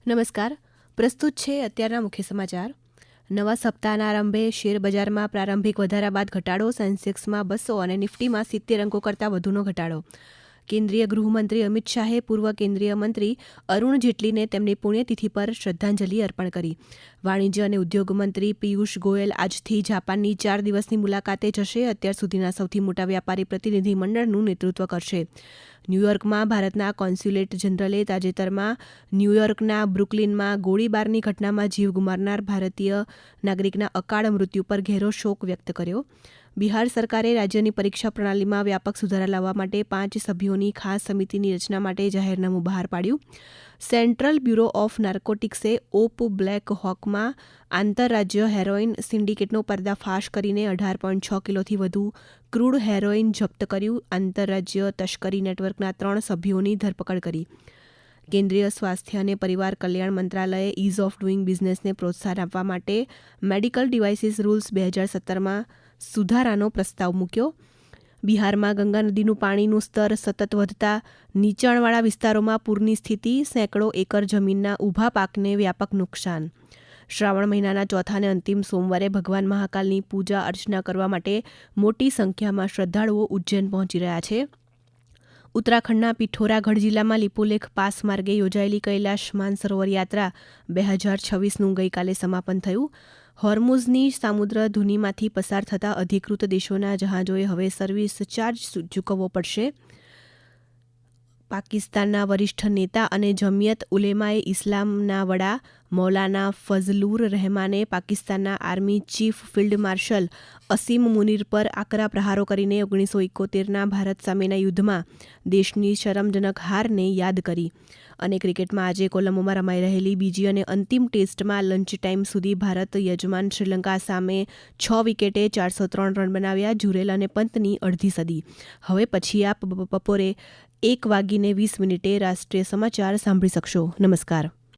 નમસ્કાર. પ્રસ્તુત છે અત્યારના મુખ્ય સમાચાર. નવા સપ્તાહના આરંભે શેરબજારમાં પ્રારંભિક વધારા બાદ ઘટાડો. સેન્સેક્સમાં 200 અને નિફ્ટીમાં 70 અંકો કરતાં વધુનો ઘટાડો. કેન્દ્રીય ગૃહમંત્રી અમિત શાહે પૂર્વ કેન્દ્રીય મંત્રી અરુણ જેટલીને તેમની પુણ્યતિથિ પર શ્રદ્ધાંજલિ અર્પણ કરી. વાણિજ્ય અને ઉદ્યોગ મંત્રી પિયુષ ગોયલ આજથી જાપાનની 4 દિવસની મુલાકાતે જશે. અત્યાર સુધીના સૌથી મોટા વ્યાપારી પ્રતિનિધિ મંડળનું નેતૃત્વ કરશે. ન્યૂયોર્કમાં ભારતના કોન્સ્યુલેટ જનરલે તાજેતરમાં ન્યૂયોર્કના બ્રુકલિનમાં ગોળીબારની ઘટનામાં જીવ ગુમાવનાર ભારતીય નાગરિકના અકાળ મૃત્યુ પર ઘેરો શોક વ્યક્ત કર્યો. બિહાર સરકારે રાજ્યની પરીક્ષા પ્રણાલીમાં વ્યાપક સુધારા લાવવા માટે 5 સભ્યોની ખાસ સમિતિની રચના માટે જાહેરનામું બહાર પાડ્યું. સેન્ટ્રલ બ્યુરો ઓફ નાર્કોટિક્સે ઓપ બ્લેક હોકમાં આંતરરાજ્ય હેરોઇન સિન્ડિકેટનો પર્દાફાશ કરીને 18.6 કિલોથી વધુ ક્રૂડ હેરોઇન જપ્ત કર્યું. આંતરરાજ્ય તસ્કરી નેટવર્કના 3 સભ્યોની ધરપકડ કરી. કેન્દ્રીય સ્વાસ્થ્ય અને પરિવાર કલ્યાણ મંત્રાલયે ઇઝ ઓફ ડુઇંગ બિઝનેસને પ્રોત્સાહન આપવા માટે મેડિકલ ડિવાઇસીસ રૂલ્સ 2017માં સુધારાનો પ્રસ્તાવ મૂક્યો. બિહારમાં ગંગા નદીનું પાણીનું સ્તર સતત વધતા નીચાણવાળા વિસ્તારોમાં પૂરની સ્થિતિ. સેંકડો એકર જમીનના ઊભા પાકને વ્યાપક નુકસાન. શ્રાવણ મહિનાના ચોથા અને અંતિમ સોમવારે ભગવાન મહાકાલની પૂજા અર્ચના કરવા માટે મોટી સંખ્યામાં શ્રદ્ધાળુઓ ઉજ્જૈન પહોંચી રહ્યા છે. ઉત્તરાખંડના પિઠોરાગઢ જિલ્લામાં લિપુલેખ પાસ માર્ગે યોજાયેલી કૈલાશ માનસરોવર યાત્રા 2026નું ગઈકાલે સમાપન થયું. હોર્મુઝની સામુદ્ર ધુનીમાંથી પસાર થતા અધિકૃત દેશોના જહાજોએ હવે સર્વિસ ચાર્જ ચૂકવવો પડશે. પાકિસ્તાનના વરિષ્ઠ નેતા અને જમિયત ઉલેમાએ ઇસ્લામના વડા મૌલાના ફઝલુર રહેમાને પાકિસ્તાનના આર્મી ચીફ ફિલ્ડ માર્શલ અસીમ મુનીર પર આકરા પ્રહારો કરીને 1971ના ભારત સામેના યુદ્ધમાં દેશની શરમજનક હારને યાદ કરી. અને ક્રિકેટમાં આજે કોલંબોમાં રમાઈ રહેલી બીજી અને અંતિમ ટેસ્ટમાં લંચ ટાઈમ સુધી ભારત યજમાન શ્રીલંકા સામે 6 વિકેટે 403 રન બનાવ્યા. જુરેલ અને પંતની અડધી સદી. હવે પછી આપ બપોરે 1:20 રાષ્ટ્રીય સમાચાર સાંભળી શકશો. નમસ્કાર.